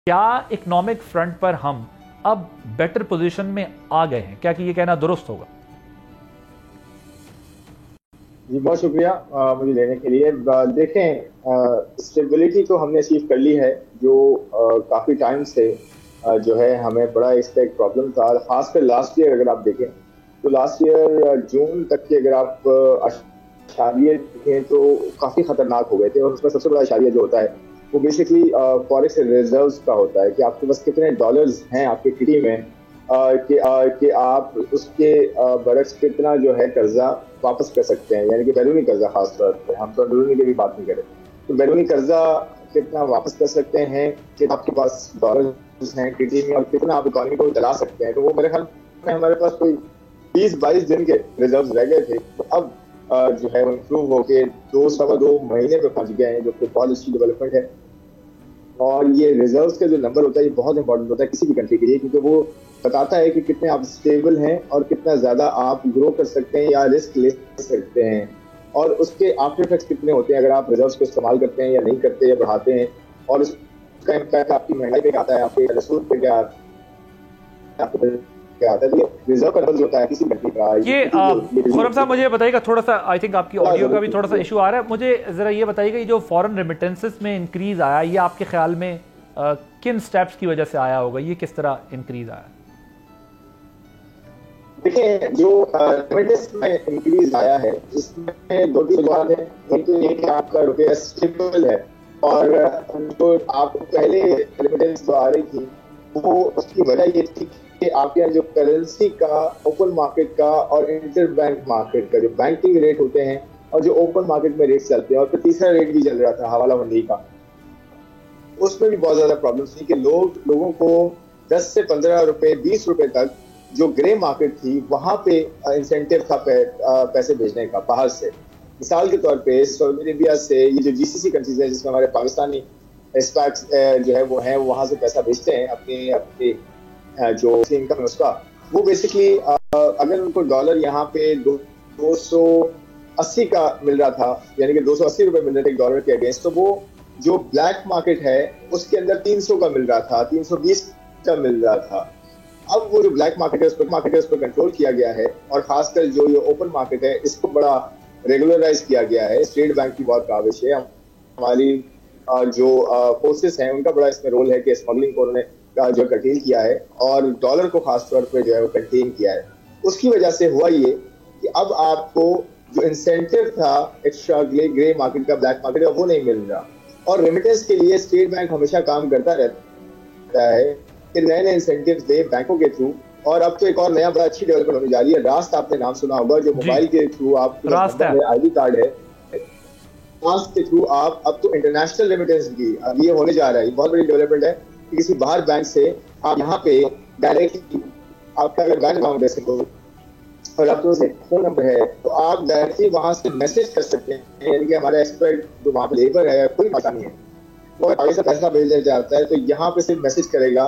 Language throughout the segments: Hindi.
क्या इकोनॉमिक फ्रंट पर हम अब बेटर पोजीशन में आ गए हैं, क्या कि ये कहना दुरुस्त होगा? जी बहुत शुक्रिया मुझे लेने के लिए। देखें, स्टेबिलिटी तो हमने अचीव कर ली है, जो काफ़ी टाइम से जो है हमें बड़ा इसका एक प्रॉब्लम था। खासकर लास्ट ईयर अगर आप देखें तो लास्ट ईयर जून तक के अगर आप अशारिये देखें तो काफ़ी ख़तरनाक हो गए थे। और उसमें सबसे बड़ा अशारिया जो होता है वो बेसिकली फॉरेक्स रिजर्व्स का होता है कि आपके पास कितने डॉलर्स हैं आपके किटी में, कि आप उसके बरक्स कितना जो है कर्जा वापस कर सकते हैं, यानी कि बैरूनी कर्जा। खास तौर पर हम तो अंदरूनी की भी बात नहीं करें, तो बैरूनी कर्जा कितना वापस कर सकते हैं, कि आपके पास डॉलर्स हैं किटी में और कितना आप इकोनॉमी को चला सकते हैं। तो वो मेरे ख्याल में हमारे पास कोई 20-22 दिन के रिजर्व रह गए थे, तो अब जो है इम्प्रूव होके 2-2.25 महीने पे पहुंच गए हैं, जो कि बहुत अच्छी डेवलपमेंट है। और ये रिजर्व्स का जो नंबर होता है ये बहुत इंपॉर्टेंट होता है किसी भी कंट्री के लिए, क्योंकि वो बताता है कि कितने आप स्टेबल हैं और कितना ज्यादा आप ग्रो कर सकते हैं या रिस्क ले सकते हैं, और उसके आफ्टर इफेक्ट्स कितने होते हैं अगर आप रिजर्व्स को इस्तेमाल करते हैं या नहीं करते या बढ़ाते हैं, और उसका इम्पैक्ट आपकी महंगाई पे क्या आता है, आपके रिसोर्स पे क्या आता है। तो ये रिजर्व का नंबर होता है किसी कंट्री का। ये खुर्रम साहब मुझे बताइएगा, थोड़ा सा आई थिंक आपकी ऑडियो का भी थोड़ा सा इशू आ रहा है। मुझे जरा ये बताइएगा, ये जो फॉरेन रेमिटेंसेस में इंक्रीज आया, ये आपके ख्याल में किन स्टेप्स की वजह से आया होगा? ये किस तरह इंक्रीज आया? देखिए, जो रेमिटेंस में इंक्रीज आया है इसमें दो तीन बात है। एक तो ये कि आपका रुपया स्टेबल है, और जो आपको पहले रेमिटेंस जो आ रही थी वो उसकी वजह ये थी कि आपके यहाँ जो करेंसी का, ओपन मार्केट का और इंटर बैंक मार्केट का जो बैंकिंग रेट होते हैं और जो ओपन मार्केट में रेट चलते हैं, और फिर तीसरा रेट भी चल रहा था हवाला मंडी का, उसमें भी बहुत ज्यादा प्रॉब्लम्स थी कि लोगों को 10 से 15 रुपए 20 रुपए तक जो ग्रे मार्केट थी वहां पे इंसेंटिव था पैसे भेजने का बाहर से। मिसाल के तौर पे सऊदी अरेबिया से ये जो जीसीसी कंट्रीज है जिसमें हमारे पाकिस्तानी एक्सपैक्ट्स जो है वो हैं, वहां से पैसा भेजते हैं अपने जो इनकम है उसका। वो बेसिकली अगर उनको डॉलर यहाँ पे 280 का मिल रहा था, यानी कि 280 रुपए मिल रहे थे डॉलर के अगेंस्ट, तो वो जो ब्लैक मार्केट है उसके अंदर 300 का मिल रहा था, 320 का मिल रहा था। अब वो जो ब्लैक मार्केट है उस पर कंट्रोल किया गया है, और खासकर जो ये ओपन मार्केट है इसको बड़ा रेगुलराइज किया गया है। स्टेट बैंक की बहुत काविश है, हमारी जो फोर्सेस हैं उनका बड़ा इसमें रोल है कि स्मगलिंग को उन्होंने जो कंटेन किया है और डॉलर को खास तौर पर जो है वो कंटेन किया है। उसकी वजह से हुआ ये कि अब आपको जो इंसेंटिव था एक्स्ट्रा ग्रे मार्केट का, ब्लैक मार्केट का, वो नहीं मिल रहा। और रेमिटेंस के लिए स्टेट बैंक हमेशा काम करता रहता है कि नए नए इंसेंटिव दे बैंकों के थ्रू। और अब तो एक और नया बड़ा अच्छी डेवलपमेंट होने जा रही है, रास्त आपने नाम सुना होगा, जो मोबाइल के थ्रू आप आईडी कार्ड है, रास्त के थ्रू आप अब तो इंटरनेशनल रेमिटेंस की अब ये होने जा रहा है। बहुत बड़ी डेवलपमेंट है कि किसी बाहर बैंक से आप यहाँ पे डायरेक्टली, आपका अगर बैंक अकाउंट है तो और आपके पास फोन नंबर है तो आप डायरेक्टली वहां से मैसेज कर सकते हैं। यानी कि हमारा एक्सपर्ट जो वहाँ पे लेबर है, कोई पता नहीं है, वो आगे से पैसा भेजना चाहता है तो यहाँ पे सिर्फ मैसेज करेगा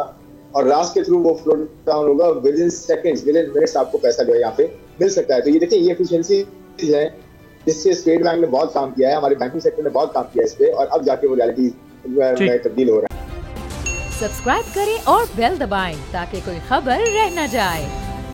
और रास्त के थ्रू वो फ्लोट डाउन होगा, with in seconds, with in minutes आपको पैसा जो है यहाँ पे मिल सकता है। तो ये देखिए, ये एफिशिएंसी है जिससे स्टेट बैंक ने बहुत काम किया है, हमारे बैंकिंग सेक्टर ने बहुत काम किया है इस पे, और अब जाके वो रियलिटी में तब्दील हो रहा है। सब्सक्राइब करें और बेल दबाएं ताकि कोई खबर रह न जाए।